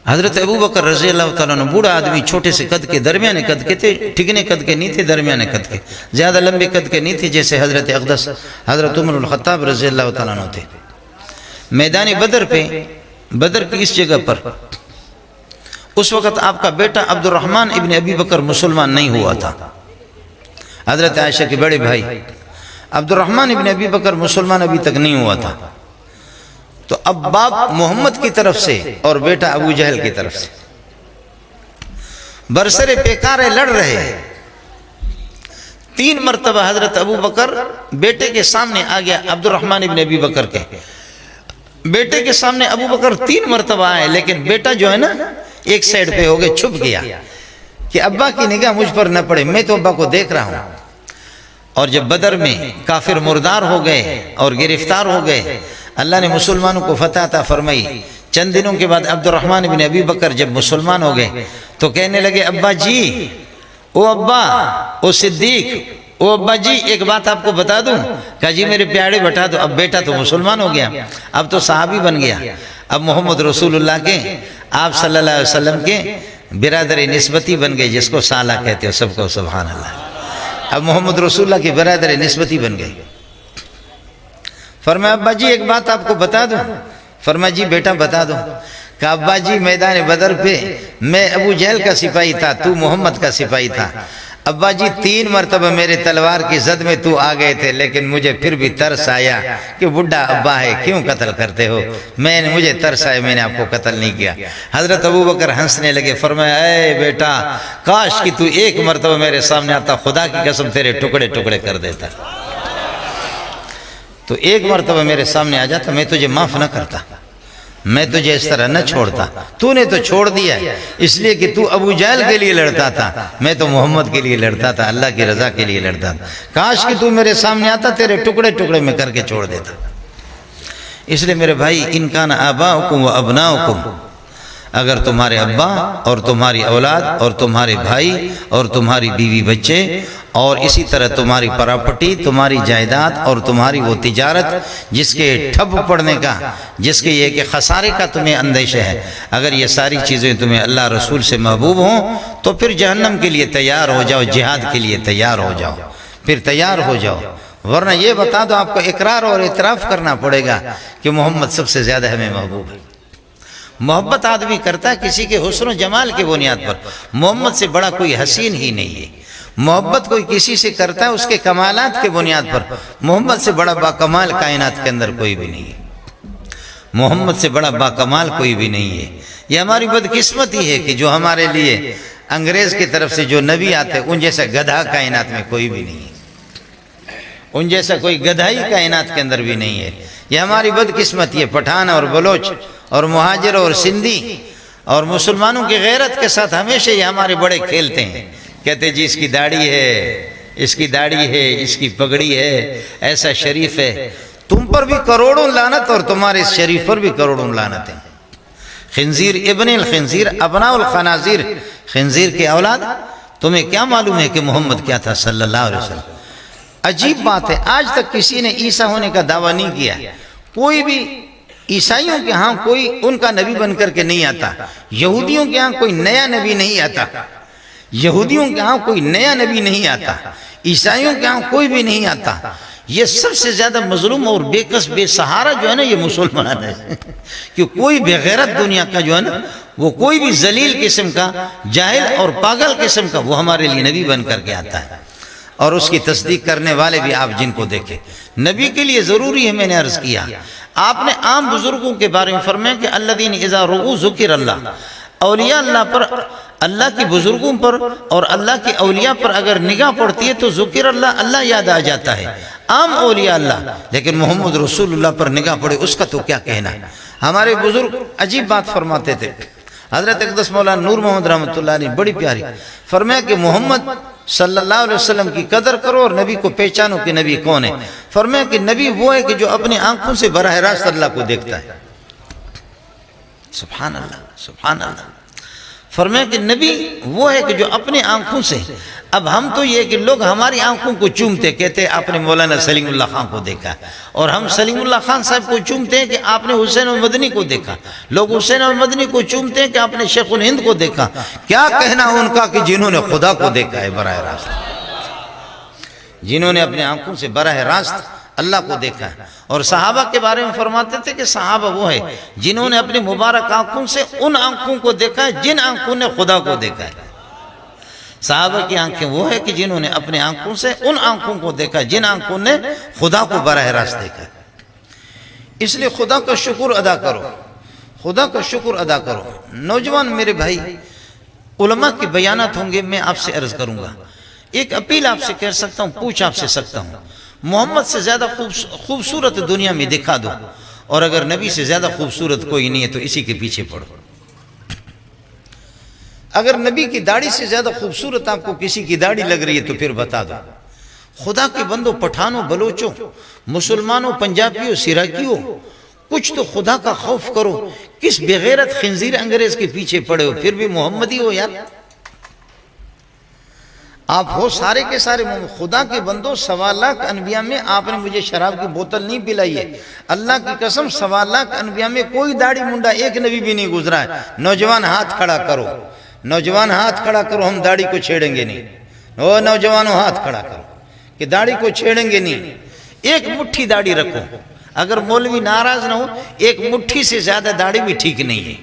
حضرت ابو بکر رضی اللہ تعالیٰ عنہ بوڑھا آدمی، چھوٹے سے قد کے، درمیانے قد کے تھے، ٹھگنے قد کے نہیں تھے، درمیانے قد کے، زیادہ لمبے قد کے نہیں تھے جیسے حضرت اقدس حضرت عمر الخطاب رضی اللہ تعالیٰ عنہ تھے۔ میدان بدر پہ، بدر کی اس جگہ پر اس وقت آپ کا بیٹا عبد الرحمن ابن ابی بکر مسلمان نہیں ہوا تھا۔ حضرت عائشہ کے بڑے بھائی عبد الرحمن ابن ابی بکر مسلمان ابھی تک نہیں ہوا تھا، تو اب باپ محمد کی طرف سے اور بیٹا ابو جہل کی طرف سے برسر پیکارے لڑ رہے ہیں۔ 3 مرتبہ حضرت ابو بکر بیٹے کے سامنے آ گیا، عبد الرحمن ابن ابی بکر کے بیٹے کے سامنے ابو بکر 3 مرتبہ آئے، لیکن بیٹا جو ہے نا ایک سائڈ پہ ہو گئے، چھپ گیا کہ ابا کی نگاہ مجھ پر نہ پڑے، میں تو ابا کو دیکھ رہا ہوں۔ اور جب بدر میں کافر مردار ہو گئے اور گرفتار ہو گئے، اللہ نے مسلمانوں کو فتح عطا فرمائی۔ چند دنوں کے بعد عبد الرحمن بن ابی بکر جب مسلمان ہو گئے تو کہنے لگے، ابا جی، او ابا، او صدیق، او ابا جی، ایک بات آپ کو بتا دوں؟ کہا جی میرے پیارے بتا دو۔ اب بیٹا تو مسلمان ہو گیا، اب تو صحابی بن گیا، اب محمد رسول اللہ کے، آپ صلی اللہ علیہ وسلم کے برادر نسبتی بن گئے، جس کو سالہ کہتے ہو، سب کو سبحان اللہ۔ اب محمد رسول اللہ کے برادر نسبتی بن گئے۔ فرمایا ابا جی ایک بات آپ کو بتا دوں؟ فرمایا جی بیٹا بتا دو۔ کہا ابا جی میدان بدر پہ میں ابو جہل کا سپاہی تھا، تو محمد کا سپاہی تھا۔ ابا جی 3 مرتبہ میرے تلوار کی زد میں تو آ گئے تھے، لیکن مجھے پھر بھی ترس آیا کہ بڈھا ابا ہے، کیوں قتل کرتے ہو؟ مجھے ترس آیا، میں نے آپ کو قتل نہیں کیا۔ حضرت ابو بکر ہنسنے لگے، فرمایا اے بیٹا، کاش کہ تو 1 مرتبہ میرے سامنے آتا، خدا کی قسم تیرے ٹکڑے ٹکڑے کر دیتا۔ تو 1 مرتبہ میرے سامنے آ جاتا، میں تجھے معاف نہ کرتا، میں تجھے اس طرح نہ چھوڑتا۔ تو نے تو چھوڑ دیا ہے، اس لیے کہ تو ابو جہل کے لیے لڑتا تھا، میں تو محمد کے لیے لڑتا تھا، اللہ کی رضا کے لیے لڑتا تھا۔ کاش کہ تو میرے سامنے آتا، تیرے ٹکڑے ٹکڑے میں کر کے چھوڑ دیتا۔ اس لیے میرے بھائی، ان کان آباؤکم و ابناؤکم، اگر تمہارے ابا اور تمہاری اولاد اور تمہارے بھائی اور تمہاری بیوی بچے اور اسی طرح تمہاری پراپرٹی، تمہاری جائیداد اور تمہاری وہ تجارت جس کے ٹھپ پڑنے کا، جس کے یہ کہ خسارے کا تمہیں اندیشہ ہے، اگر یہ ساری چیزیں تمہیں اللہ رسول سے محبوب ہوں تو پھر جہنم کے لیے تیار ہو جاؤ، جہاد کے لیے تیار ہو جاؤ، پھر تیار ہو جاؤ۔ ورنہ یہ بتا دو، آپ کو اقرار اور اعتراف کرنا پڑے گا کہ محمد سب سے زیادہ ہمیں محبوب ہے۔ محبت آدمی کرتا ہے کسی کے حسن و جمال کے بنیاد پر، محمد سے بڑا کوئی حسین ہی نہیں ہے۔ محبت کوئی کسی سے کرتا ہے اس کے کمالات کے بنیاد پر، محمد سے بڑا باکمال کائنات کے اندر کوئی بھی نہیں ہے، محمد سے بڑا باکمال کوئی بھی نہیں ہے۔ یہ ہماری بدقسمتی ہے کہ جو ہمارے لیے انگریز کی طرف سے جو نبی آتے ہیں، ان جیسا گدھا کائنات میں کوئی بھی نہیں ہے، ان جیسا کوئی گدھائی کائنات کے اندر بھی نہیں ہے۔ یہ ہماری بدقسمتی ہے۔ پٹھان اور بلوچ اور مہاجر اور سندھی اور مسلمانوں کی غیرت کے ساتھ ہمیشہ یہ ہمارے بڑے کھیلتے ہیں، کہتے جی اس کی داڑھی ہے، اس کی داڑھی ہے، اس کی پگڑی ہے، ایسا شریف ہے۔ تم پر بھی کروڑوں لعنت اور تمہارے اس شریف پر بھی کروڑوں لعنت ہیں۔ خنزیر ابن الخنزیر ابناء الخنازیر، خنزیر کے اولاد۔ تمہیں کیا معلوم ہے کہ محمد کیا تھا صلی اللہ علیہ وسلم؟ عجیب بات ہے، آج تک کسی نے عیسیٰ ہونے کا دعویٰ نہیں کیا۔ کوئی بھی عیسائیوں کے ہاں کوئی ان کا نبی بن کر کے نہیں آتا، یہودیوں کے ہاں کوئی نیا نبی نہیں آتا، یہودیوں کے ہاں کوئی نیا نبی نہیں آتا، عیسائیوں کے ہاں کوئی بھی نہیں آتا۔ یہ سب سے زیادہ مظلوم اور بے کس بے سہارا جو ہے نا یہ مسلمان ہے، کہ کوئی بے غیرت دنیا کا جو ہے نا، وہ کوئی بھی ذلیل قسم کا، جاہل اور پاگل قسم کا، وہ ہمارے لیے نبی بن کر کے آتا ہے۔ اور اس کی تصدیق کرنے والے بھی آپ جن کو دیکھیں، نبی کے لیے ضروری ہے۔ میں نے عرض کیا، آپ نے عام بزرگوں کے بارے میں فرمایا کہ الذین اذا رؤوا ذکر اللہ، اولیاء اللہ پر، اللہ کی بزرگوں پر اور اللہ کے اولیاء پر اگر نگاہ پڑتی ہے تو ذکر اللہ، اللہ یاد آ جاتا ہے، عام اولیاء اللہ۔ لیکن محمد رسول اللہ پر نگاہ پڑے اس کا تو کیا کہنا۔ ہمارے بزرگ عجیب بات فرماتے تھے، حضرت اقدس مولانا نور محمد رحمۃ اللہ علیہ بڑی پیاری، فرمایا کہ محمد صلی اللہ علیہ وسلم کی قدر کرو اور نبی کو پہچانو کہ نبی کون ہے۔ فرمایا کہ نبی وہ ہے کہ جو اپنی آنکھوں سے براہ راست اللہ کو دیکھتا ہے۔ سبحان اللہ، سبحان اللہ۔ فرمایا کہ نبی وہ ہے کہ جو اپنی آنکھوں سے اب ہم تو یہ کہ لوگ ہماری آنکھوں کو چومتے کہتے آپ نے مولانا سلیم اللہ خان کو دیکھا، اور ہم سلیم اللہ خان صاحب کو چومتے ہیں کہ آپ نے حسین مدنی کو دیکھا، لوگ حسین مدنی کو چومتے ہیں کہ آپ نے شیخ الہند کو دیکھا۔ کیا کہنا ان کا کہ جنہوں نے خدا کو دیکھا ہے براہ راست، جنہوں نے اپنے آنکھوں سے براہ راست اللہ کو دیکھا ہے۔ اور صحابہ کے بارے میں فرماتے تھے کہ صحابہ وہ ہے جنہوں نے اپنی مبارک آنکھوں سے ان آنکھوں کو دیکھا ہے جن آنکھوں نے خدا کو دیکھا ہے۔ صحابہ کی آنکھیں وہ ہے کہ جنہوں نے اپنے آنکھوں سے ان آنکھوں کو دیکھا جن آنکھوں نے خدا کو براہ راست دیکھا۔ اس لیے خدا کا شکر ادا کرو، خدا کا شکر ادا کرو۔ نوجوان میرے بھائی، علماء کے بیانات ہوں گے، میں آپ سے عرض کروں گا، ایک اپیل آپ سے کر سکتا ہوں، پوچھ آپ سے سکتا ہوں، محمد سے زیادہ خوبصورت دنیا میں دکھا دو، اور اگر نبی سے زیادہ خوبصورت کوئی نہیں ہے تو اسی کے پیچھے پڑھو۔ اگر نبی کی داڑھی سے زیادہ خوبصورت آپ کو کسی کی داڑھی لگ رہی ہے تو پھر بتا دو۔ خدا کے بندوں، پٹھانوں، بلوچوں، مسلمانوں، پنجابیوں، سراکیوں، کچھ تو خدا کا خوف کرو۔ کس بغیرت خنزیر انگریز کے پیچھے پڑے ہو، پھر بھی محمدی ہو یار۔ آپ ہو سارے کے سارے خدا کے بندوں، 1.25 لاکھ انبیاء میں آپ نے مجھے شراب کی بوتل نہیں پلائی ہے، اللہ کی قسم 1.25 لاکھ انبیاء میں کوئی داڑھی منڈا ایک نبی بھی نہیں گزرا ہے۔ نوجوان ہاتھ کھڑا کرو، نوجوان ہاتھ کھڑا کرو، ہم داڑھی کو چھیڑیں گے نہیں۔ او نوجوانوں ہاتھ کھڑا کرو کہ داڑھی کو چھیڑیں گے نہیں۔ ایک مٹھی داڑھی رکھو، اگر مولوی ناراض نہ ہو، ایک مٹھی سے زیادہ داڑھی بھی ٹھیک نہیں ہے،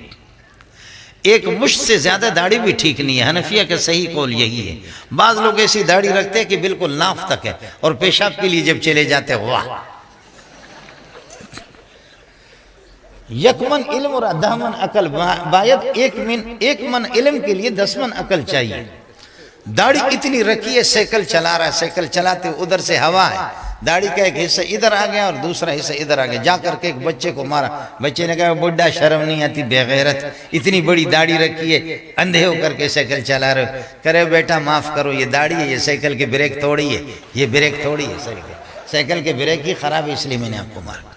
ایک مشت سے زیادہ داڑھی بھی ٹھیک نہیں ہے۔ حنفیہ کا صحیح قول یہی ہے۔ بعض لوگ ایسی داڑھی رکھتے ہیں کہ بالکل ناف تک ہے، اور پیشاب کے لیے جب چلے جاتے ہیں واہ، یک من علم اور 10 من عقل باید، ایک من علم کے لیے 10 من عقل چاہیے۔ داڑھی اتنی رکھی ہے، سائیکل چلا رہا ہے، سائیکل چلاتے ادھر سے ہوا ہے، داڑھی کا ایک حصہ ادھر آ گیا اور دوسرا حصہ ادھر آ گیا، جا کر کے ایک بچے کو مارا، بچے نے کہا بڈھا شرم نہیں آتی بے غیرت، اتنی بڑی داڑھی رکھی ہے، اندھے ہو کر کے سائیکل چلا رہے ہو۔ کرے بیٹا معاف کرو، یہ داڑھی ہے، یہ سائیکل کے بریک تھوڑی ہے، یہ بریک تھوڑی ہے، سائیکل کے بریک ہی خراب ہے، اس لیے میں نے آپ کو مارا۔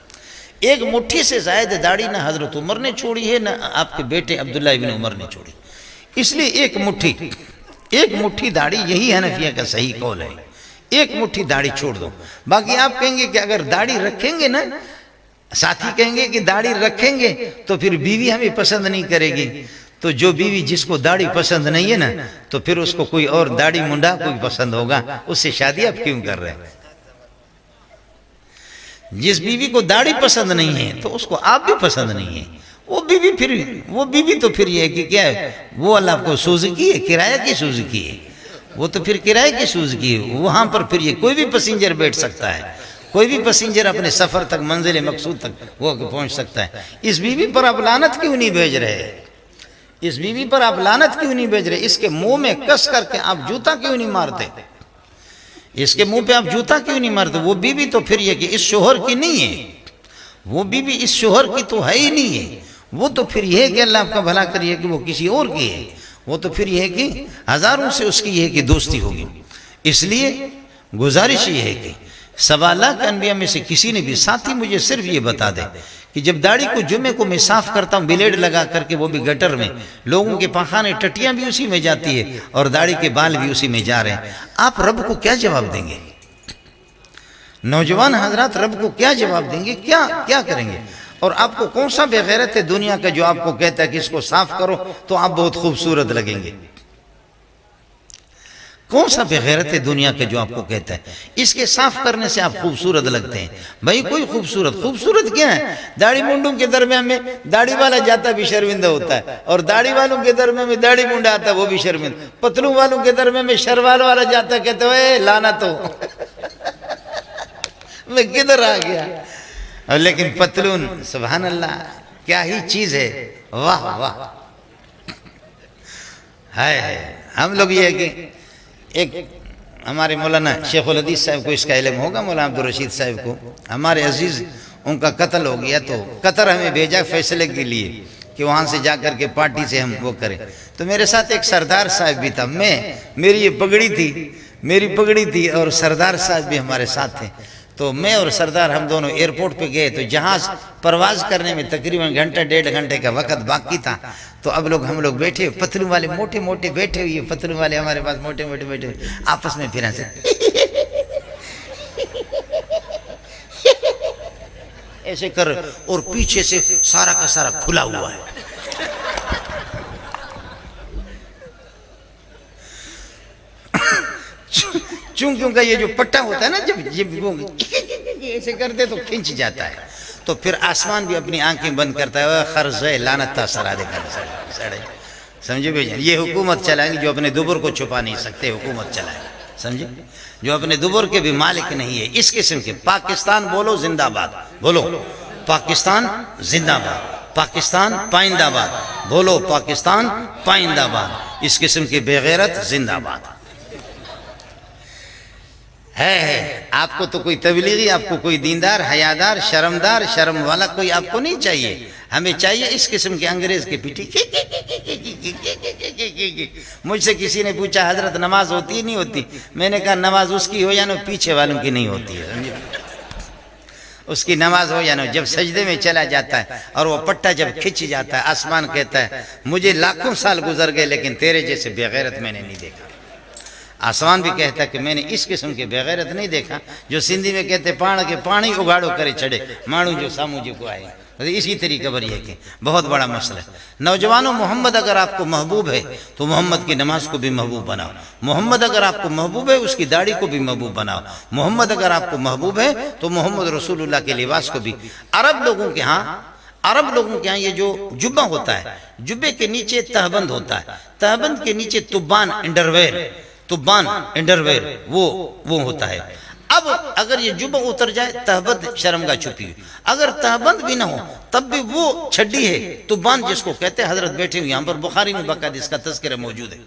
ایک مٹھی سے زائد داڑھی نہ حضرت عمر نے چھوڑی ہے، نہ آپ کے بیٹے عبداللہ ابن عمر نے چھوڑی، اس لیے ایک مٹھی داڑھی، یہی حنفیہ کا صحیح قول ہے، ایک مٹھی داڑھی چھوڑ دو۔ باقی آپ کہیں گے کہ اگر داڑھی رکھیں گے نا، ساتھی کہیں گے کہ داڑھی رکھیں گے تو پھر بیوی ہمیں پسند نہیں کرے گی، تو جو بیوی جس کو داڑھی پسند نہیں ہے نا، تو پھر اس کو کوئی اور داڑھی منڈا کوئی پسند ہوگا، اس سے شادی آپ کیوں کر رہے ہیں؟ جس بیوی کو داڑھی پسند نہیں ہے تو اس کو آپ بھی پسند نہیں ہے، وہ بیوی تو پھر یہ کہ کیا ہے، وہ اللہ کو سوزکی ہے، کرایہ کی سوزکی ہے، وہ تو پھر کرایہ کی سوزکی ہے، وہاں پر پھر یہ کوئی بھی پیسنجر بیٹھ سکتا ہے، کوئی بھی پیسنجر اپنے سفر تک، منزل مقصود تک وہ پہنچ سکتا ہے۔ اس بیوی پر آپ لعنت کیوں نہیں بھیج رہے؟ اس بیوی پر آپ لعنت کیوں نہیں بھیج رہے؟ اس کے منہ میں کس کر کے آپ جوتا کیوں نہیں مارتے؟ اس کے منہ پہ آپ جوتا کیوں نہیں مارتے؟ وہ بیوی تو پھر یہ کہ اس شوہر کی نہیں ہے، وہ بیوی اس شوہر کی تو ہے ہی نہیں ہے، وہ تو پھر یہ ہے کہ اللہ آپ کا بھلا کریے کہ وہ کسی اور کی ہے، وہ تو پھر یہ ہے کہ ہزاروں سے اس کی یہ ہے کہ دوستی ہوگی۔ اس لیے گزارش یہ ہے کہ 1.25 لاکھ انبیاء میں سے کسی نے بھی، ساتھی مجھے صرف یہ بتا دے کہ جب داڑھی کو جمعے کو میں صاف کرتا ہوں بلیڈ لگا کر کے، وہ بھی گٹر میں، لوگوں کے پاخانے ٹٹیاں بھی اسی میں جاتی ہے اور داڑھی کے بال بھی اسی میں جا رہے ہیں، آپ رب کو کیا جواب دیں گے؟ نوجوان حضرات رب کو کیا جواب دیں گے؟ کیا کریں گے؟ اور آپ کو کون سا بے غیرت ہے دنیا کا جو آپ کو کہتا ہے کہ اس کو صاف کرو تو آپ بہت خوبصورت لگیں گے؟ کون سا بے غیرت ہے دنیا کا جو آپ کو کہتا ہے اس کے صاف کرنے سے آپ خوبصورت لگتے ہیں؟ بھائی کوئی خوبصورت کیا ہے؟ داڑھی منڈوں کے درمیان میں داڑھی والا جاتا بھی شرمندہ ہوتا ہے، اور داڑھی والوں کے درمیان میں داڑھی منڈا آتا ہے وہ بھی شرمندہ، پتلوں والوں کے درمیان میں شروال والا جاتا ہے، کہتے ہوئے لعنت ہو میں کدھر آ گیا؟ لیکن پتلون سبحان اللہ کیا ہی چیز ہے، واہ واہ ہے۔ ہم لوگ یہ ہے کہ ایک ہمارے مولانا شیخ الحدیث صاحب کو اس کا علم ہوگا، مولانا عبدالرشید صاحب کو، ہمارے عزیز ان کا قتل ہو گیا تو قطر ہمیں بھیجا فیصلے کے لیے کہ وہاں سے جا کر کے پارٹی سے ہم وہ کریں، تو میرے ساتھ ایک سردار صاحب بھی تھا، میری یہ پگڑی تھی اور سردار صاحب بھی ہمارے ساتھ تھے، تو تو میں اور سردار ہم دونوں ایئرپورٹ پہ گئے تو جہاز پرواز کرنے میں تقریباً گھنٹہ 1.5 گھنٹے کا وقت باقی تھا. تو اب ہم لوگ بیٹھے پتلوں والے موٹے موٹے بیٹھے ہوئے, پتلوں والے ہمارے پاس موٹے موٹے بیٹھے ہوئے, آپس میں پھر ہنسے ایسے کر, اور پیچھے سے سارا کا سارا کھلا ہوا ہے. چونکہ یہ جو پٹا ہوتا ہے نا, جب ایسے کرتے تو کھنچ جاتا ہے, تو پھر آسمان بھی اپنی آنکھیں بند کرتا ہے. خرز ہے لعنت تا سرا دے کر سڑے, سمجھے بھائی جان؟ یہ حکومت چلائیں گے جو اپنے دبر کو چھپا نہیں سکتے, حکومت چلائیں گے, سمجھے, جو اپنے دبر کے بھی مالک نہیں ہے. اس قسم کے پاکستان بولو زندہ باد, بولو پاکستان زندہ باد, پاکستان پائندہ باد, بولو پاکستان پائندہ باد. اس قسم کے بے غیرت زندہ باد ہے. آپ کو تو کوئی تبلیغی, آپ کو کوئی دیندار, حیادار, شرمدار, شرم والا کوئی آپ کو نہیں چاہیے. ہمیں چاہیے اس قسم کے انگریز کے پیٹھی. مجھ سے کسی نے پوچھا حضرت نماز ہوتی نہیں ہوتی؟ میں نے کہا نماز اس کی ہو یا نہ پیچھے والوں کی نہیں ہوتی ہے, سمجھے, اس کی نماز ہو یا نہ. جب سجدے میں چلا جاتا ہے اور وہ پٹا جب کھچ جاتا ہے, آسمان کہتا ہے مجھے لاکھوں سال گزر گئے لیکن تیرے جیسے بے غیرت میں نے نہیں دیکھا. آسمان بھی کہتا ہے کہ میں نے اس قسم کے بے غیرت نہیں دیکھا. جو سندھی میں کہتے پاڑ کے پانی اگاڑو کرے چڑھے مانو جو سامو جو کو آئے. اسی طریقے پر یہ کہ بہت بڑا مسئلہ ہے. نوجوانوں, محمد اگر آپ کو محبوب ہے تو محمد کی نماز کو بھی محبوب بناؤ. محمد اگر آپ کو محبوب ہے اس کی داڑھی کو بھی محبوب بناؤ. محمد اگر آپ کو محبوب ہے تو محمد رسول اللہ کے لباس کو بھی. عرب لوگوں کے ہاں یہ جو جبہ ہوتا ہے, جبے کے نیچے تہبند ہوتا ہے, تہبند کے نیچے تبان انڈرویر وہ ہوتا ہے. اب اگر یہ جبہ اتر جائے تہبند شرمگاہ چھپی ہوئی, اگر تہبند بھی نہ ہو تب بھی وہ چھڈی ہے تبان جس کو کہتے ہیں. حضرت بیٹھے ہوئے یہاں پر, بخاری میں باقاعدہ اس کا تذکرہ موجود ہے.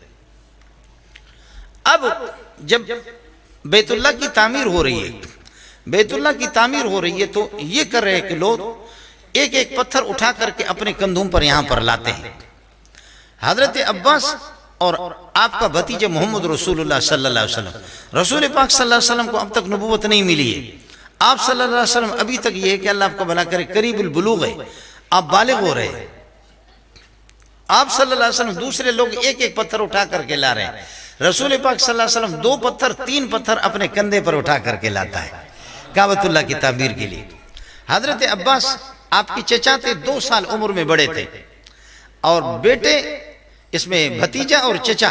اب جب بیت اللہ کی تعمیر ہو رہی ہے تو یہ کر رہے کہ لوگ ایک ایک پتھر اٹھا کر کے اپنے کندھوں پر یہاں پر لاتے ہیں. حضرت عباس اور آپ کا بھتیجا محمد رسول اللہ صلی اللہ علیہ وسلم, رسول پاک صلی اللہ علیہ وسلم کو اب تک نبوت نہیں ملی ہے. آپ صلی اللہ علیہ وسلم ابھی تک یہ ہے کہ اللہ آپ کو بھلا کرے قریب البلوغ ہے, آپ بالغ ہو رہے ہیں. آپ صلی اللہ علیہ وسلم, دوسرے لوگ ایک ایک پتھر اٹھا کر کے لا رہے ہیں. رسول پاک صلی اللہ علیہ وسلم 2 پتھر 3 پتھر اپنے کندھے پر اٹھا کر کے لاتا ہے کعبۃ اللہ کی تعمیر کے لیے. حضرت عباس آپ کی چچا تھے, 2 سال عمر میں بڑے تھے, اور بیٹے اس میں بھتیجا اور چچا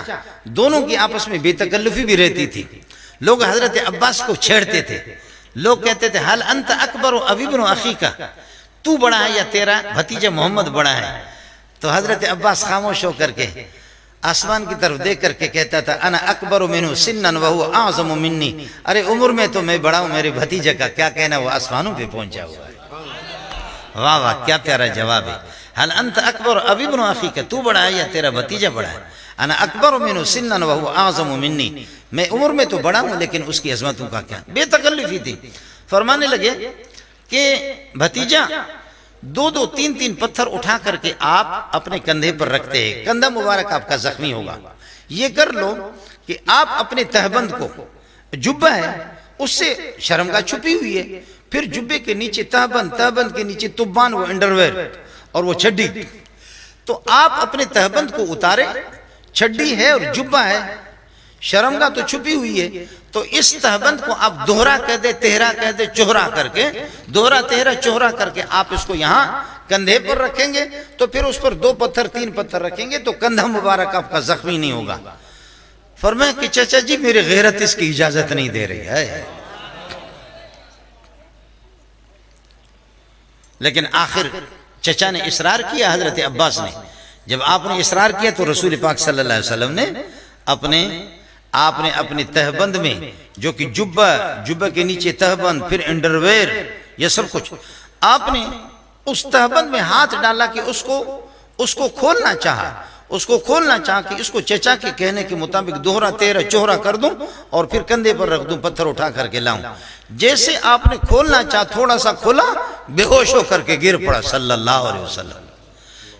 دونوں کی آپس میں بے تکلفی بھی رہتی تھی. لوگ حضرت عباس کو چھیڑتے تھے, لوگ کہتے تھے حل انت اکبر و ابی ابن اخیکا, تو بڑا ہے یا تیرا بھتیجا محمد بڑا ہے؟ تو حضرت عباس خاموش ہو کر کے آسمان کی طرف دیکھ کر کے کہتا تھا انا اکبر منہ سنن وہو اعظم منی, ارے عمر میں تو میں بڑا ہوں, میرے بھتیجا کا کیا کہنا, وہ آسمانوں پہ پہنچا ہوا ہے. واہ واہ, کیا پیارا جواب ہے. حل انت اکبر ابی ابن اخیک, تو بڑا ہے یا تیرا بھتیجا بڑا ہے؟ انا اکبر منہ سنن وہو اعظم منی, میں عمر میں تو بڑا ہوں لیکن اس کی عظمتوں کا کیا. بے تکلفی تھی. فرمانے لگے کہ بھتیجا 2 3 پتھر اٹھا کر کے آپ اپنے کندھے پر رکھتے ہیں, کندھا مبارک آپ کا زخمی ہوگا. یہ کر لو کہ آپ اپنے تہبند کو, جبہ ہے اس سے شرمگاہ چھپی ہوئی ہے, پھر جبے کے نیچے تہبند کے نیچے تبان و انڈرویر اور وہ چھڈی, تو آپ اپنے تہبند کو اتارے, چھڈی ہے اور جبہ ہے, شرمگاہ تو چھپی ہوئی ہے, تو اس تہبند کو آپ دوہرا کہہ دے, تہرا کہہ دے, چوہرا کر کے, دوہرا تہرا چوہرا کر کے آپ اس کو یہاں کندھے پر رکھیں گے, تو پھر اس پر 2 پتھر 3 پتھر رکھیں گے تو کندھا مبارک آپ کا زخمی نہیں ہوگا. فرمایا کہ چچا جی میرے غیرت اس کی اجازت نہیں دے رہی ہے. لیکن آخر چچا نے اصرار کیا, حضرت عباس نے. جب آپ نے اصرار کیا تو رسول پاک صلی اللہ علیہ وسلم نے آپ نے اپنے تہبند میں, جو کہ جبہ کے نیچے تہبند, پھر انڈرویر, یہ سب کچھ, آپ نے اس تہبند میں ہاتھ ڈالا کہ اس کو کھولنا چاہا, کہ اس کو چچا کے کہنے کے مطابق دوہرا تیرا چوہرا کر دوں اور پھر کندھے پر رکھ دوں, پتھر اٹھا کر کے لاؤں. جیسے آپ نے کھولنا چاہا, تھوڑا سا کھولا, بے ہوش ہو کر کے گر پڑا صلی اللہ علیہ وسلم,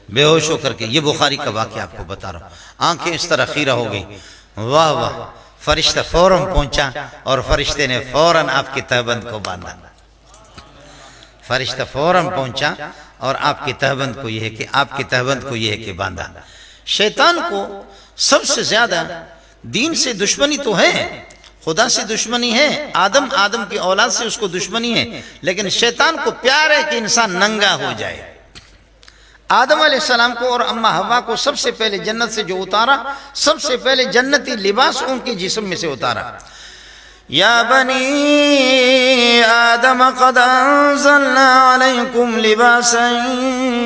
بے ہوش ہو کر کے. یہ بخاری کا واقعہ آپ کو بتا رہا ہوں. آنکھیں اس طرح خیرہ ہو گئی. واہ واہ. فرشتہ فوراً پہنچا اور فرشتے نے فوراً آپ کی تہبند کو باندھا. فرشتہ فوراً پہنچا اور آپ کی تہبند کو یہ ہے کہ باندھا. شیطان کو سب سے زیادہ دین سے دشمنی تو ہے، خدا سے دشمنی ہے، آدم کی اولاد سے اس کو دشمنی ہے، لیکن شیطان کو پیار ہے کہ انسان ننگا ہو جائے. آدم علیہ السلام کو اور اماں حوا کو سب سے پہلے جنت سے جو اتارا، سب سے پہلے جنتی لباس ان کے جسم میں سے اتارا. یا بنی آدم قد انزلنا علیکم لباسا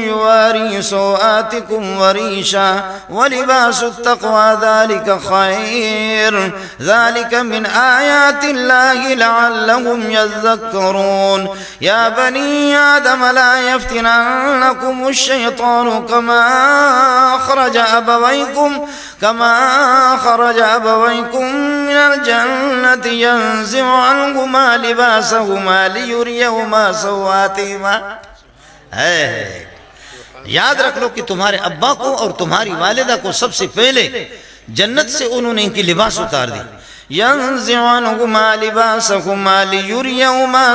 یواری سوآتکم وریشا ولباس التقوی ذالک خیر ذالک من آیات اللہ لعلهم یذکرون. یا بنی آدم لا یفتننکم الشیطان کما خرج ابویکم من الجنت ينزع عنهما لباسهما ليريهما سوآتهما. یاد رکھ لو کہ تمہارے ابا کو اور تمہاری والدہ کو سب سے پہلے جنت سے انہوں نے ان کی لباس اتار دی. ينزع عنهما لباسهما ليريهما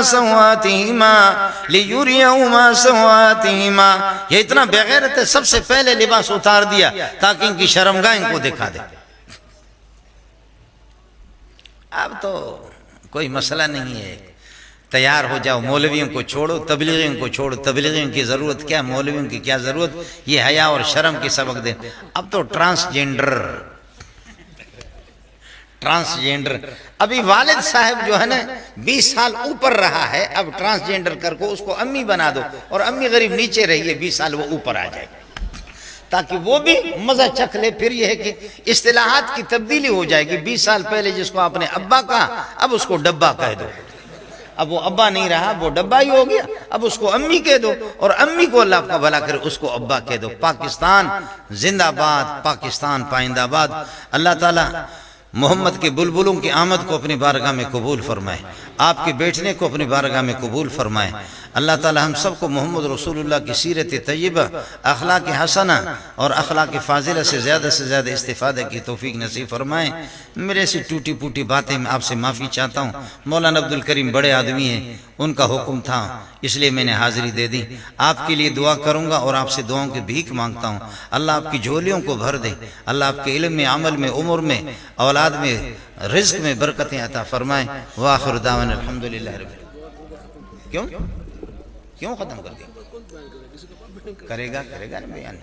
سوآتهما. یہ اتنا بغیرت ہے، سب سے پہلے لباس اتار دیا تاکہ ان کی شرمگاہ ان کو دکھا دے. اب تو کوئی مسئلہ نہیں ہے، تیار ہو جاؤ، مولویوں کو چھوڑو، تبلیغیوں کو چھوڑو. تبلیغیوں کی ضرورت کیا، مولویوں کی کیا ضرورت، یہ حیا اور شرم کی سبق دے. اب تو ٹرانسجینڈر ابھی والد صاحب جو ہے نا 20 سال اوپر رہا ہے، اب ٹرانسجینڈر کر کو اس کو امی بنا دو اور امی غریب نیچے رہی ہے، 20 سال وہ اوپر آ جائے تاکہ وہ بھی مزہ چکھ لے. پھر یہ ہے کہ اصطلاحات کی تبدیلی ہو جائے گی. 20 سال پہلے جس کو آپ نے ابا کہا، اب اس کو ڈبا کہہ دو. اب وہ ابا نہیں رہا، وہ ڈبا ہی ہو گیا. اب اس کو امی کہہ دو، اور امی کو اللہ کا بھلا کرے اس کو ابا کہہ دو. پاکستان زندہ باد، پاکستان پائندہ باد. اللہ تعالیٰ محمد کے بلبلوں کی آمد کو اپنی بارگاہ میں قبول فرمائے، آپ کے بیٹھنے کو اپنی بارگاہ میں قبول فرمائے. اللہ تعالی ہم سب کو محمد رسول اللہ کی سیرت طیبہ، اخلاق حسنہ اور اخلاق فاضلہ سے زیادہ استفادہ کی توفیق نصیب فرمائے. میرے سے ٹوٹی پوٹی باتیں میں آپ سے معافی چاہتا ہوں. مولانا عبدالکریم بڑے آدمی ہیں، ان کا حکم تھا اس لیے میں نے حاضری دے دی. آپ کے لیے دعا کروں گا اور آپ سے دعاؤں کی بھیک مانگتا ہوں. اللہ آپ کی جھولیوں کو بھر دے. اللہ آپ کے علم میں، عمل میں، عمر میں، اولاد میں، رزق میں برکتیں عطا فرمائے. وآخر دعوانا الحمدللہ رب العالمین. کیوں ختم کر دیا؟ کرے گا نا بیان.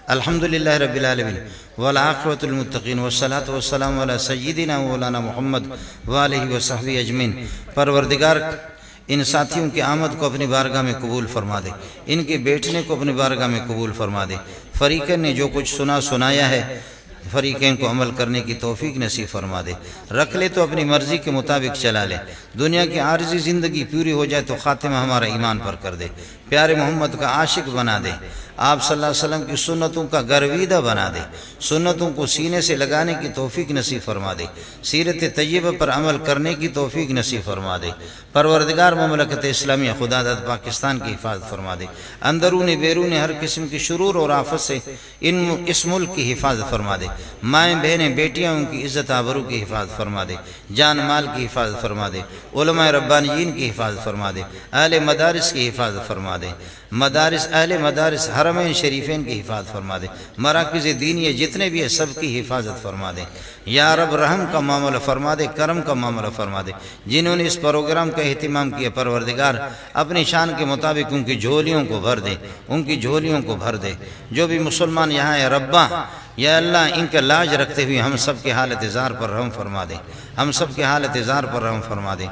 الحمدللہ رب العالمین والعاقبۃ للمتقین والصلاۃ والسلام علی سیدنا مولانا محمد وآلہ وصحبہ اجمعین. پروردگار ان ساتھیوں کی آمد کو اپنی بارگاہ میں قبول فرما دے، ان کے بیٹھنے کو اپنی بارگاہ میں قبول فرما دے. فریقین نے جو کچھ سنایا ہے، فریقین کو عمل کرنے کی توفیق نصیب فرما دے. رکھ لے تو اپنی مرضی کے مطابق چلا لے. دنیا کی عارضی زندگی پوری ہو جائے تو خاتمہ ہمارا ایمان پر کر دے. پیارے محمد کا عاشق بنا دے. آپ صلی اللہ علیہ وسلم کی سنتوں کا گرویدہ بنا دے. سنتوں کو سینے سے لگانے کی توفیق نصیب فرما دے. سیرت طیبہ پر عمل کرنے کی توفیق نصیب فرما دے. پروردگار مملکت اسلامیہ خدا داد پاکستان کی حفاظت فرما دے. اندرون بیرون ہر قسم کی شرور اور آفت سے اس ملک کی حفاظت فرما دے. مائیں بہنیں بیٹیاں ان کی عزت آبرو کی حفاظت فرما دے. جان مال کی حفاظت فرما دے. علماء ربانیین کی حفاظت فرما دے. اہل مدارس کی حفاظت فرما دے. اہل مدارس حرمین شریفین کی حفاظت فرما دے. مراکز دینی جتنے بھی ہیں سب کی حفاظت فرما دے. یا رب رحم کا معاملہ فرما دے، کرم کا معاملہ فرما دے. جنہوں نے اس پروگرام کا اہتمام کیا پروردگار اپنی شان کے مطابق ان کی جھولیوں کو بھر دے، ان کی جھولیوں کو بھر دے. جو بھی مسلمان یہاں ہے ربا یا اللہ ان کا لاج رکھتے ہوئے ہم سب کے حالت زار پر رحم فرما دے. ہم سب کے حالت زار پر رحم فرما دے.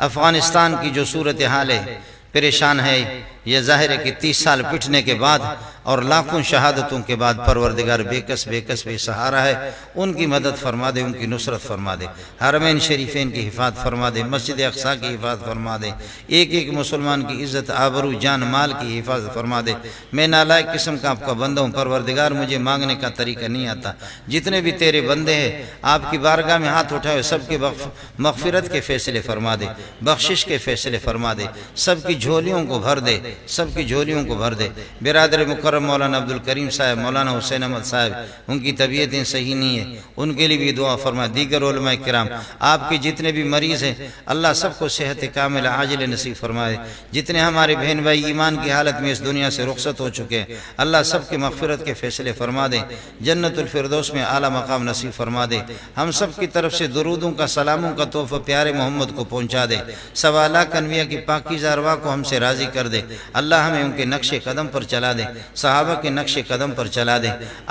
افغانستان کی جو صورتحال ہے پریشان ہے، یہ ظاہر ہے کہ 30 سال پٹنے کے بعد اور لاکھوں شہادتوں کے بعد پروردگار بے کس بے سہارا ہے. ان کی مدد فرما دے، ان کی نصرت فرما دے. حرمین شریفین کی حفاظت فرما دے. مسجد اقصیٰ کی حفاظت فرما دے. ایک ایک مسلمان کی عزت آبرو جان مال کی حفاظت فرما دے. میں نالائق قسم کا آپ کا بندہ ہوں پروردگار، مجھے مانگنے کا طریقہ نہیں آتا. جتنے بھی تیرے بندے ہیں آپ کی بارگاہ میں ہاتھ اٹھائے سب کے مغفرت کے فیصلے فرما دے، بخشش کے فیصلے فرما دے. سب کی جھولیوں کو بھر دے. سب کی جھولیوں کو بھر دے۔ برادر مکرم مولانا عبدالکریم صاحب، مولانا حسین احمد صاحب، ان کی طبیعتیں صحیح نہیں ہیں، ان کے لیے بھی دعا فرما۔ دیگر علماء کرام، آپ کے جتنے بھی مریض ہیں اللہ سب کو صحت کاملہ عاجل نصیب فرمائے۔ جتنے ہمارے بہن بھائی ایمان کی حالت میں اس دنیا سے رخصت ہو چکے ہیں اللہ سب کے مغفرت کے فیصلے فرما دے، جنت الفردوس میں اعلیٰ مقام نصیب فرما دے۔ ہم سب کی طرف سے درودوں کا، سلاموں کا تحفہ پیارے محمد کو پہنچا دے۔ سوا لاکھ انبیاء کی پاکیزہ ارواح کو ہم سے راضی کر دے۔ اللہ ہمیں ان کے نقش قدم پر چلا دے، صحابہ کے نقش قدم پر چلا دے۔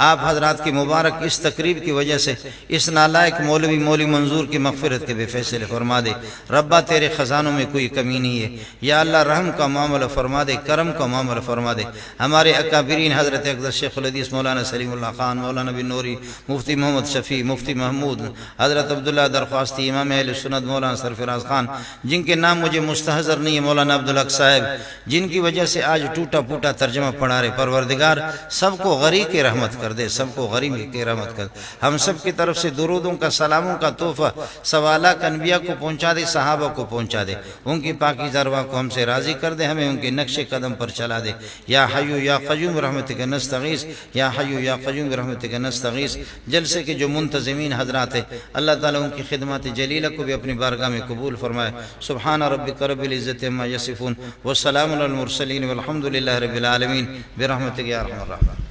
آپ حضرات کی مبارک اس تقریب کی وجہ سے اس نالائق مولوی منظور کی مغفرت کے بے فیصلے فرما دے۔ ربا تیرے خزانوں میں کوئی کمی نہیں ہے، یا اللہ رحم کا معاملہ فرما دے، کرم کا معاملہ فرما دے۔ ہمارے اکابرین حضرت اقدس شیخ الحدیث مولانا سلیم اللہ خان، مولانا بن نوری، مفتی محمد شفیع، مفتی محمود، حضرت عبداللہ درخواستی، امام اہل سنت مولانا سرفراز خان، جن کے نام مجھے مستحضر نہیں ہے، مولانا عبدالحق صاحب، جن کی وجہ سے آج ٹوٹا پوٹا ترجمہ پڑھا رہے، پروردگار سب کو غریق کی رحمت کر دے، سب کو غریق کی رحمت کر دے۔ ہم سب کی طرف سے درودوں کا، سلاموں کا تحفہ سوا لاکھ انبیاء کو پہنچا دے، صحابہ کو پہنچا دے۔ ان کی پاکیزہ ارواح کو ہم سے راضی کر دے، ہمیں ان کے نقش قدم پر چلا دے۔ یا حیو یا قیوم برحمتک نستغیث، یا حیو یا قیوم برحمتک نستغیث۔ جلسے کے جو منتظمین حضرات ہیں اللہ تعالیٰ ان کی خدمات جلیلہ کو بھی اپنی بارگاہ میں قبول فرمائے۔ سبحان ربک رب العزت عما یصفون والسلام علی المرسلین والحمد للہ رب العالمین برحمتک یا ارحم الراحمین۔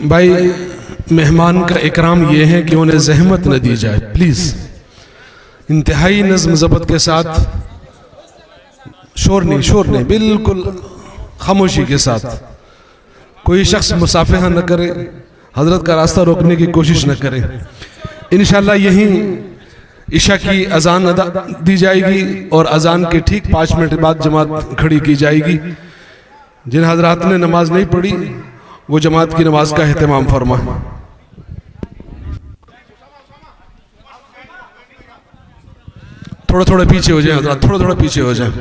بھائی مہمان کا اکرام یہ ہے کہ انہیں زحمت نہ دی جائے، پلیز انتہائی نظم ضبط کے ساتھ، شور نہیں، بالکل خاموشی کے ساتھ، کوئی شخص مصافحہ نہ کرے، حضرت کا راستہ روکنے کی کوشش نہ کرے۔ انشاءاللہ یہیں عشاء کی اذان ادا دی جائے گی اور اذان کے ٹھیک 5 منٹ بعد جماعت کھڑی کی جائے گی۔ جن حضرات نے نماز نہیں پڑھی وہ جماعت کی نماز کا اہتمام فرمائیں۔ تھوڑا پیچھے ہو جائیں حضرات، تھوڑا پیچھے ہو جائیں۔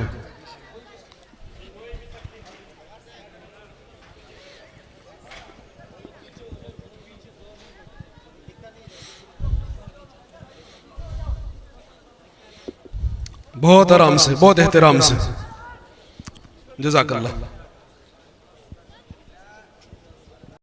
بہت آرام سے، بہت احترام سے، جزاک اللہ۔